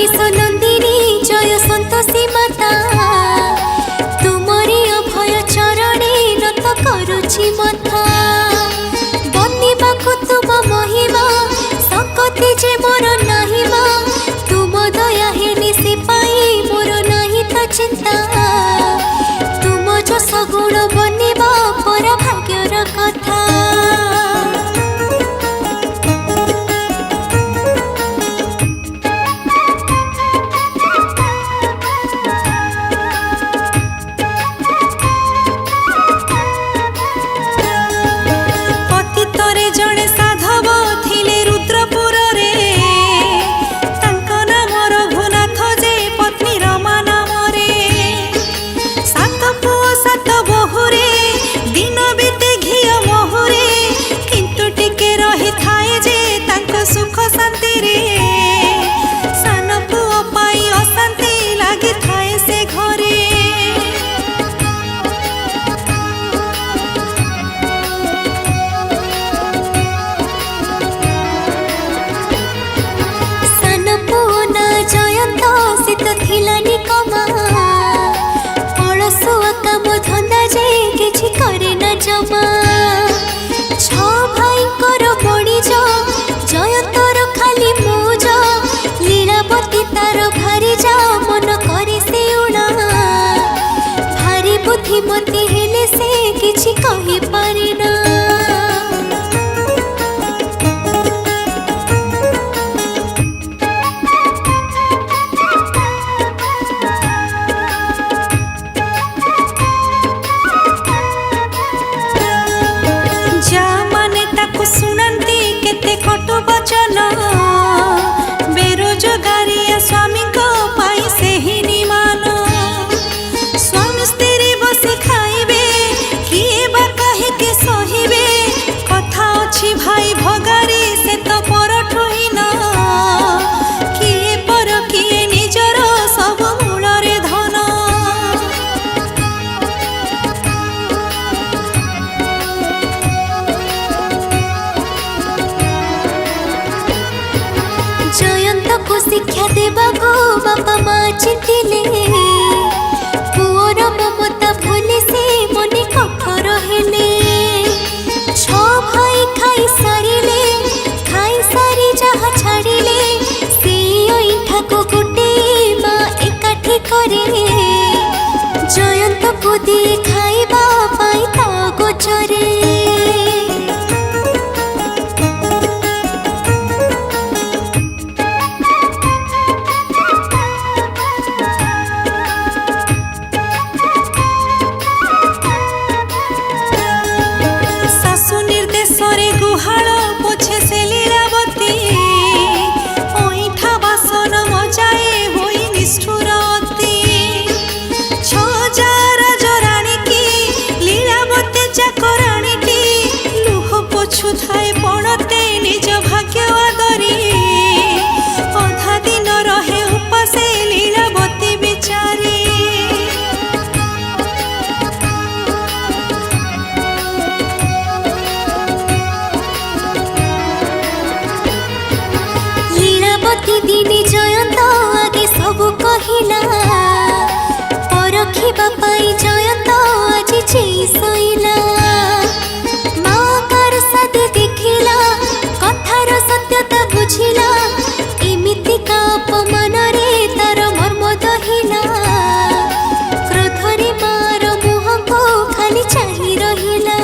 मनीष नंदिनी जय संतोषी माता तुमरी अभय चरणे नत करुछि मथा बंदिबाकु तुम महिमा सकति जे मोर नाही मा तुम दया हेले से पाई मोर नाही त चिंता तुम जो सगुण बनिबा पर भाग्यर कथा सुख शांति रे सान पुओ पाई अशांति लगी थाए से घरे सान पुओ ना जयंत से तो थिलानी कमा अलसुआ काम धंदा जे किछि करे ना जमा छ भाई कर बड़ी जो जयंतर खाली मौज लीलावती तार भारी जा मन करे से उड़ा भारी बुद्धिमती हेले से किछि कहि पारे ना जा माने ताकु सुनंती केते कटु वचन बेरोजगारिया स्वामी को पाई से ही निमान स्वामी स्त्री बसी खाइबे किए बा कहे के सहिबे कथा अछि भाई भगारी से तो परठु ही न किए पर किए निजर सब मूल रे धन जयंत को शिक्षा देवा को बापा माँ चिंतिले पुअर ममता भूले से मने कठोर हेले छ भाई खाई सारी जहा छाड़िले से ईठा को गुटे माँ एकाठी करे जयंत को दिए खाइबा पाई ता गोचरे गुहाल पोछे से लीलावती ओइठा बासन मजाए होई निष्ठुरती छजार जरानी की लीलावती चाकरानीटी लुह पोछु थाए पड़ते निज भाग्य आदरी अधा दिन रहे उपासे लीलावती बिचारी दिनी जयंत आगे सबु कहिला परखिबा पाई जयंत आज जेई सइला माँ कार साथे देखिला कथार सत्यता बुझिला एमिति का अपमान रे तार मर्म दहिला क्रोधरे मार मुह को खाली चाहि रहिला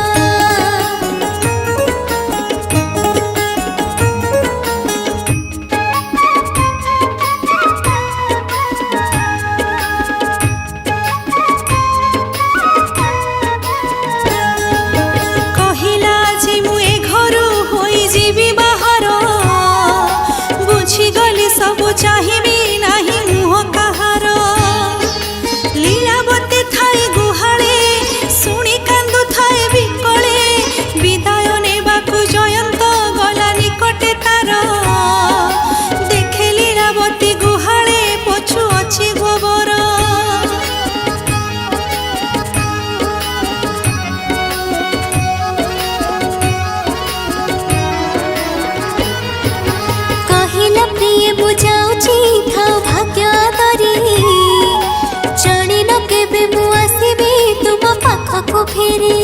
पाखकु फेरे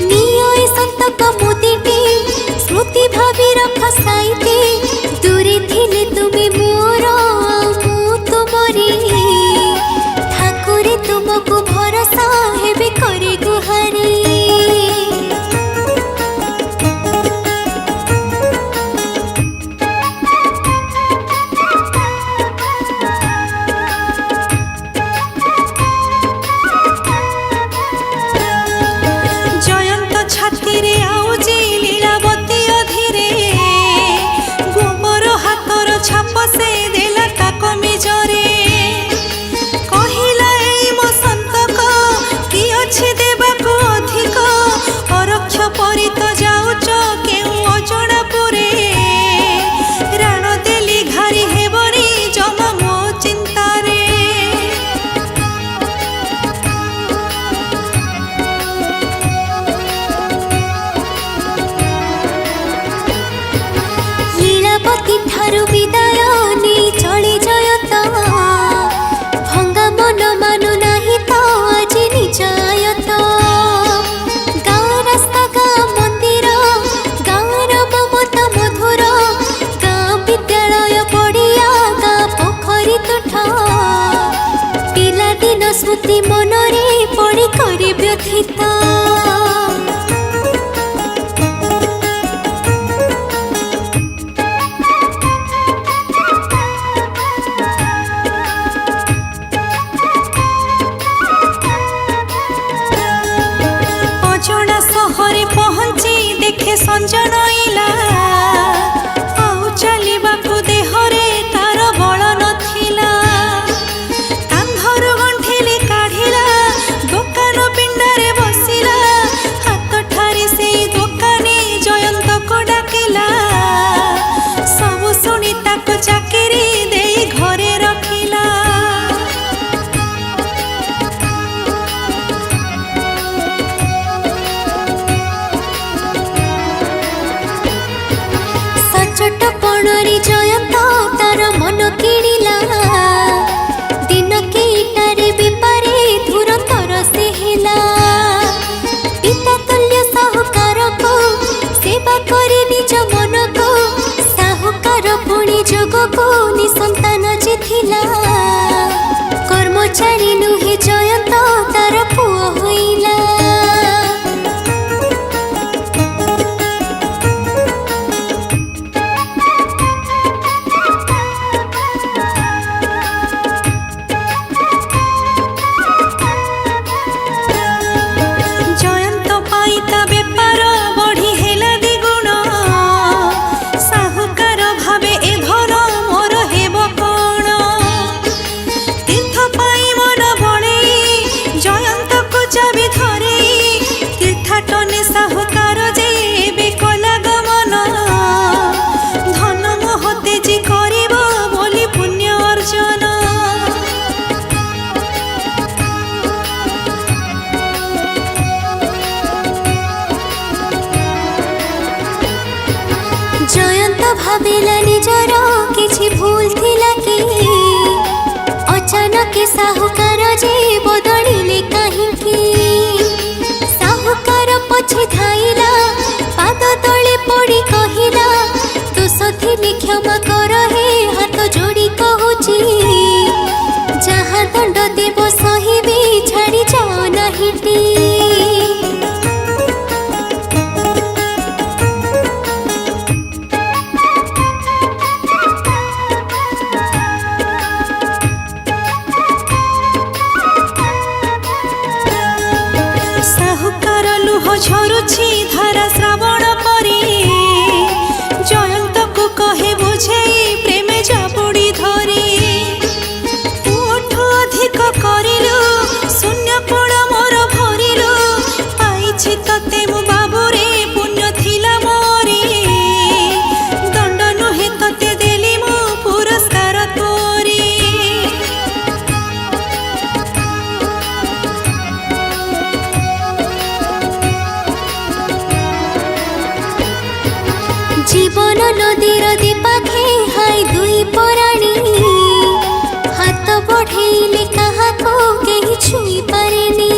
निय संतक मोतीटे स्मृति भावी रख साइते दूरे थिले तुमे मोर मु तुमरे ठाकुरे तुमको भरोसा हेबे करे गुहारी ठारू विदाय नहीं चले जयत भंगा मन मानु नहीं तो आज निजायत गाँ रास्ता गाँ मंदिर गाँर ममता मधुर गाँ विद्यालय पड़िया गाँ पोखरी तुठ पिलादिन स्मृति मनरे पड़ी करे व्यथित संजन इला आउ चलिबाकु देहरे तार बल नथिला कांधरु गंठिली काढिला दुकान पिंडारे बसिला हाथ ठारी से दुकानी जयंत को डाकिला सब सुनी ताको चाकरी देई घरे रखिला छोट पणरी जयंत तार मन किणिला दिन केटारे बेपारे धुरंधर से हेला पिता तुल्य साहुकार को सेवा करे निज मन को साहुकार पुणी जोग को निसंतान जिथिला कर्मचारी नुहे जयंत तार पुओ होइला जयंत भाविला निजर किछि भूल थिला कि अचानक साहुकार जे बदलिले काहिंकी साहुकार पछे धाइला पाद तले पड़ी कहिला दोष थिले क्षमा कर हे हाथ जोड़ी कहूची जहाँ दंड देव सहिबे छाड़ी जाओ नाहिटी झरुछि धारा श्रावण परी जयंत को कहे बुझे प्रेमे जाबुड़ी धरी तू अधिक करिलु शून्य कोण मोर भरिलु पाइछि तते मु बाबू रे पुण्य थिला मोरी दंड नुहे तते देली मु पुरस्कार तोरी जीवन नदीर दीपाखे हाय दुई पराणी हाथ बढ़ेले कहा को कहीं छुई पारेनी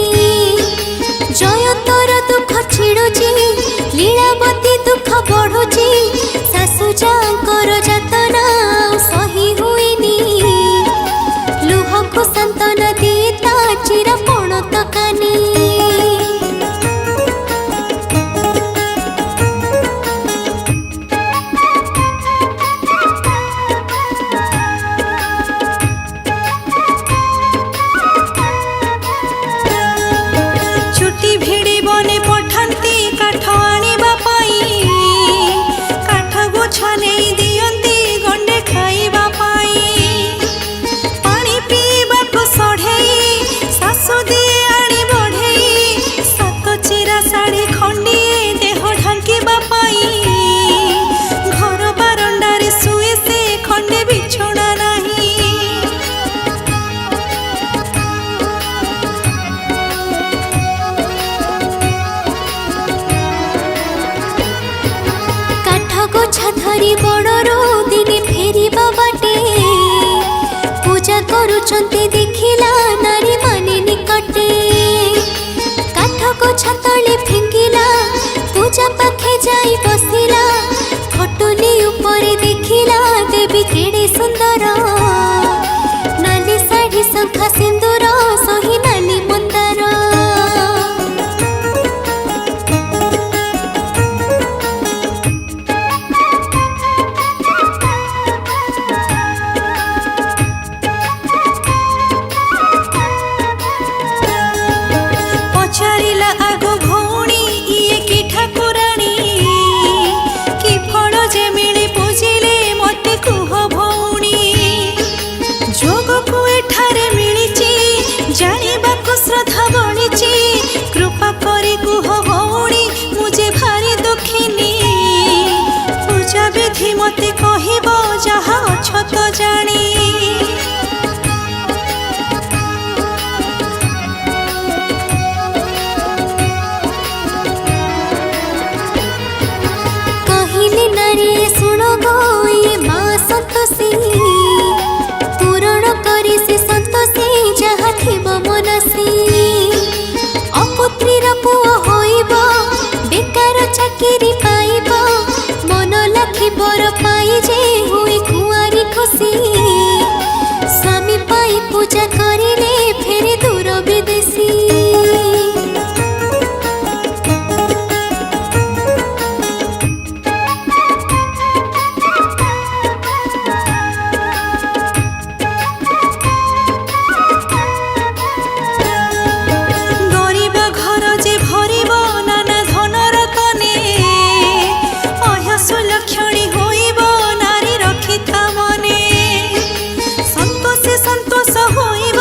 ଚିରା ଶାଢ଼ୀ ଖଣ୍ଡିଏ ଦେହ ଢାଙ୍କିବା ପାଇଁ ଘର ବାରଣ୍ଡାରେ ଶୁଏ ସେ ଖଣ୍ଡେ ବିଛଣା ନାହିଁ। କାଠ ଗୋଛା ଧରି ବଣରୁ ଦିନେ ଫେରିବା ବାଟେ ପୂଜା କରୁଛନ୍ତି ଦେଖିଲା ନାରୀ ମାନେ ନିକଟେ। କାଠ ଗୋଛା ତଳେ ଫିଙ୍ଗିଲା ପୂଜା ପାଖେ ଯାଇ ବସିଲା ଖଟୁଲି ଉପରେ ଦେଖିଲା ଦେବୀ କେଡ଼େ ସୁନ୍ଦର। ନାଲି ଶାଢ଼ୀ ଶଙ୍ଖା ସିନ୍ଦୁର ସହି ନାଲି ମନ୍ଦାର। ପଚାରିଲା ଆଗ ଭଉଣୀ ଇଏ କି ଠାକୁରାଣୀ, କି ଫଳ ଯେ ମିଳେ ପୂଜିଲେ ମତେ କୁହ ଭଉଣୀ। ଯୋଗକୁ ଏଠାରେ ମିଳିଛି ଜାଣିବାକୁ ଶ୍ରଦ୍ଧା ବଳିଛି, କୃପା କରି କୁହ ଭଉଣୀ ମୁଁ ଯେ ଭାରି ଦୁଃଖିନୀ। ପୂଜା ବିଧି ମତେ କହିବ ଯାହା ଅଛ ତ ଜାଣି। କହିଲେ ନାରୀ ଶୁଣ ଗୋ ଇଏ ମା ସନ୍ତୋଷୀ, ପୂରଣ କରି ସେ ସନ୍ତୋଷୀ ଯାହା ଥିବ ମନସୀ। ଅପୁତ୍ରୀର ପୁଅ ହୋଇବ ବେକାର ଚାକିରି ପାଇବ, ମନ ଲାଖି ବର ପାଇ ଯେ ହୁଏ କୁଆରୀ ଖୁସି। ସ୍ୱାମୀ ପାଇ ପୂଜା କରିଲେ ଫେରେ ଦୂର ବିଦେଶୀ। ଗରିବ ଘର ଯେ ଭରିବ ନାନା ଧନର ତନେ, ଅହସୁ ଲକ୍ଷଣୀ ହୋଇବ ନାରୀ ରଖିଥା ମନେ। ସନ୍ତୋଷୀ ସନ୍ତୋଷ ହୋଇବ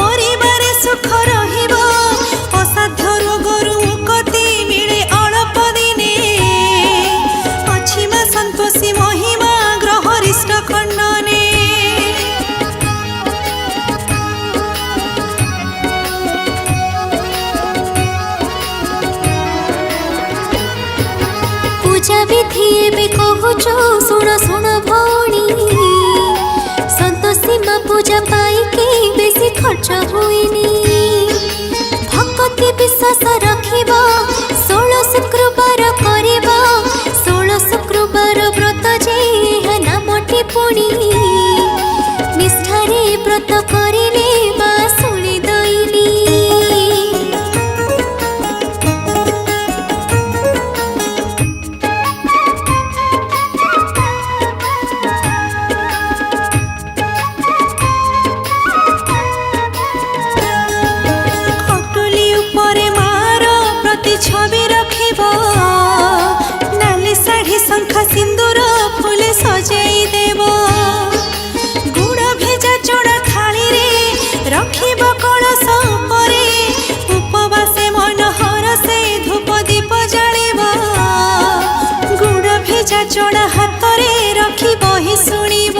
ପରିବାରେ ସୁଖ ରହିବ, ଅସାଧ୍ୟ ରୋଗରୁ ମୁକ୍ତି ମିଳେ ଅଳ୍ପ ଦିନେ। ଅଛି ମା ସନ୍ତୋଷୀ ମହିମା ଗ୍ରହ ରିଷ୍ଟ ଖଣ୍ଡନେ। ପୂଜା ବିଧି ଏବେ କହୁଛୁ ଶୁଣ ଶୁଣ ଭଉଣୀ, ସନ୍ତୋଷୀ ମା ପୂଜା ପାଇକି ବେଶୀ ଖର୍ଚ୍ଚ ହୁଏନି। ଭକ୍ତି ବିଶ୍ୱାସ ରଖିବ 16 ଶୁକ୍ରବାର କରିବ, 16 ଶୁକ୍ରବାର ବ୍ରତ ଯେ ଏହା ନାମଟି ପୁଣି। ନିଷ୍ଠାରେ ବ୍ରତ କରିଲେ ମା ଶୁଣି ଦଇନି। ଖଟୁଲି ଉପରେ ମାର ପ୍ରତି ଛବି ରଖିବ, ନାଲି ଶାଢ଼ୀ ଶଙ୍ଖା ସିନ୍ଦୁର ଫୁଲେ ସଜେଇ ଦେବ। ଗୁଡ଼ ଭେଜା ଚଣା ଥାଳିରେ ରଖିବ କଳସ ଉପରେ, ଉପବାସେ ମନ ହରସେ ଧୂପ ଦୀପ ଜାଳିବ। ଗୁଡ଼ ଭେଜା ଚଣା ହାତରେ ରଖି ବହି ଶୁଣିବ।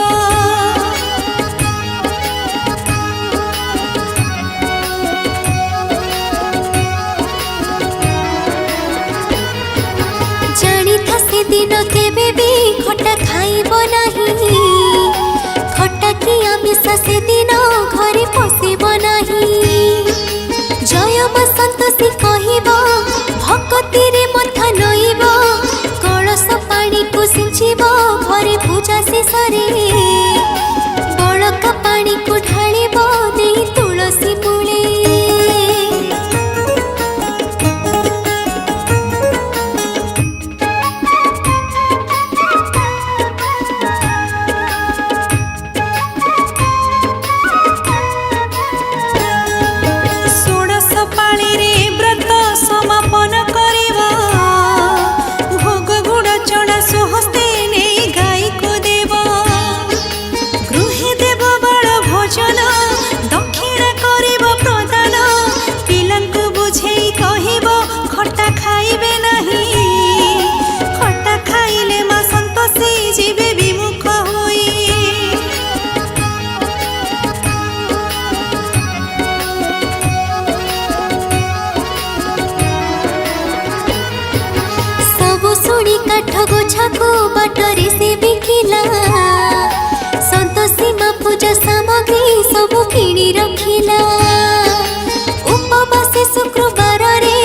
ଜାଣିଥା ସେଦିନ କେବେ ବି ଖଟା ଖାଇବ ନାହିଁ, ଖଟା କି ଆମିଷ ସେଦିନ ଘରେ ପଶିବ ନାହିଁ। ଜୟ ମା ସନ୍ତୋଷୀ କହିବ ଭକତିରେ ମଥା ନଇବ, କଳସ ପାଣିକୁ ସିଞ୍ଚିବ ଘରେ ପୂଜା ଶେଷରେ। ବଳକା ପାଣିକୁ ଢାଳିବ ଦେଇ ତୁଳସୀ ମୂଳେ। ଷୋଡ଼ଶ ପାଳିରେ ବ୍ରତ ସମାପ୍ତ काठ गोछाको बाटरे से बिकिला संतोषी माँ पूजा सामग्री सबु किणी रखिला उपवासे शुक्रवार रे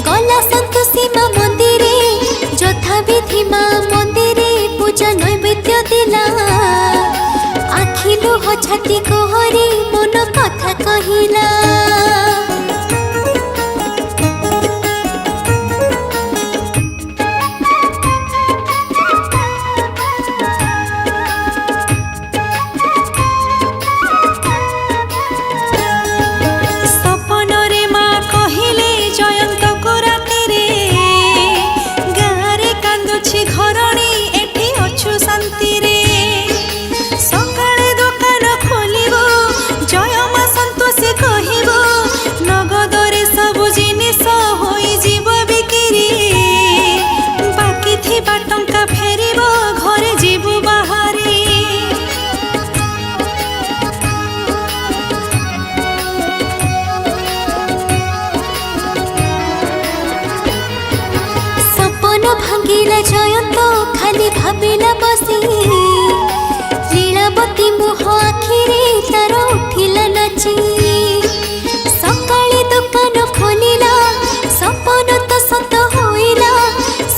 गला संतोषी माँ मंदिर यथा विधि माँ मंदिर पूजा नैवेद्य दिला आखि लुह छाती कोहरी मन कथा कहिला भांगिला जयंत खाली भाविला बसी लीलावती मुह आखिरे तार उठिला नाची सकाळे दुकान खोलिला सपन तो सत होइला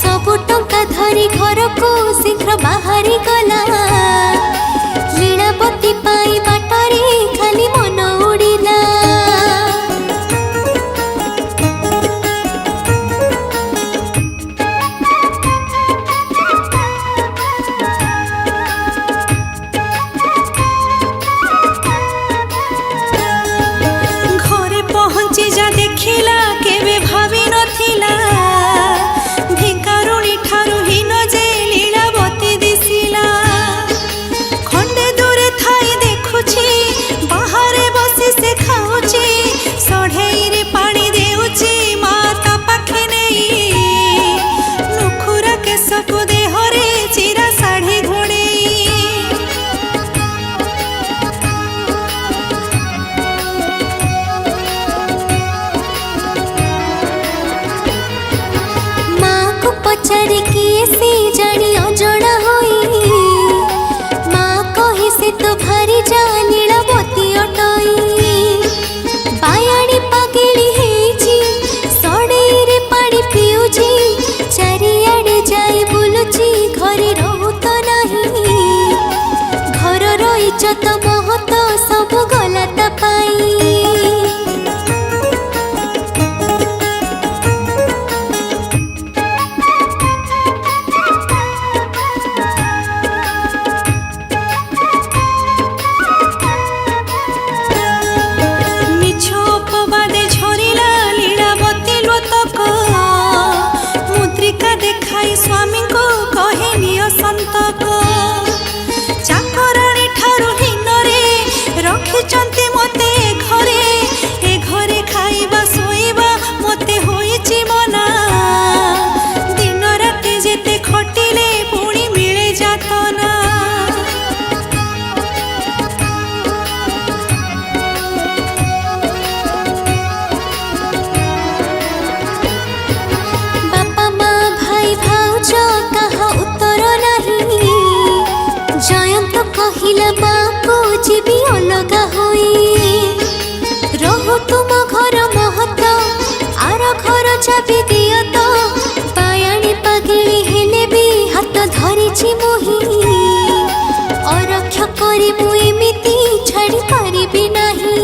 सबु टंका धरी घर को शीघ्र बाहरी गला लीलावती पाई बाटरे खाली मन उड़िला पचारे किए से जानी अजणा होई माँ कहे से तो भारी जा लीलावती अटई बायाणी पागेली हेची सड़ई रे पानी पिउची चारिआडे जाई बुलुची घरे रहू तो नाही घरर इज्जत महत सब गला ता पाई स्वामी को कहे नियो संतक चाकराणी ठारू हिन रे रखिचंती मते ए घरे खाइबा सोइबा मते होइची मना दिन राति जेते खटिले पुणी मिले जातना कहा उत्तर नहीं जयंत कहिला बापू जीवी अलगा होई रहो तुम घर महत आर घर चाबी दियो तो बायाणी पागिली हेले भी हाथ धरिछि मुही अरक्ष करी मु एमिति छाड़ी पारिबि नाही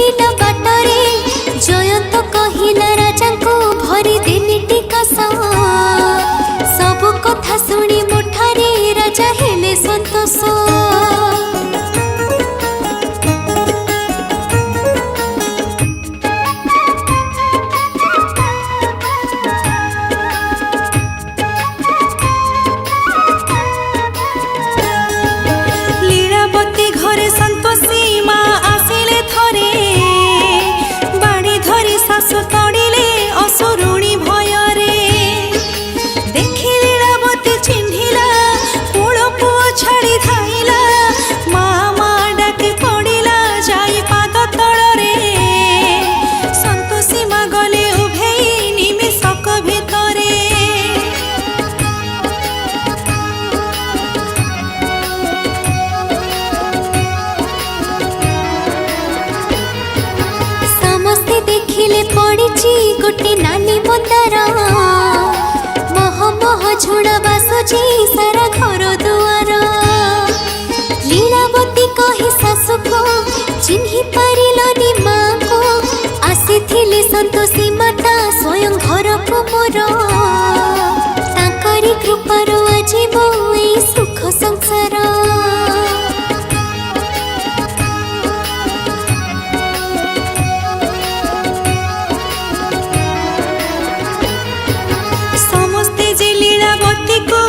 छुटिला बाटरे जयंत कहिला राजा को भरी देली टिकस सब कथा शुणी मुठारे राजा हेले संतोष लीलावती घरे संतोषी माँ आसिले थरे बाड़ी धरी सासु तड़िले असुरुणी भयरे देखि लीलावती चिन्हिला कूल पुओ छाड़ी धाइला माँ माँ डाके पड़िला जाई पाद तलरे संतोषी माँ गले उभेई निमिषक भितरे समस्ते देखिले पड़िची गोटे नाली मंदार मह मह झुड़ा बासुची सारा घर दुआर लीलावती कही सासु को चिन्हि पारिलनी माँ को आसीथिले संतोषी माता स्वयं घर को मोर तांकरी कृपार आज मो एई सुख संसार समस्ते जे लीलावती को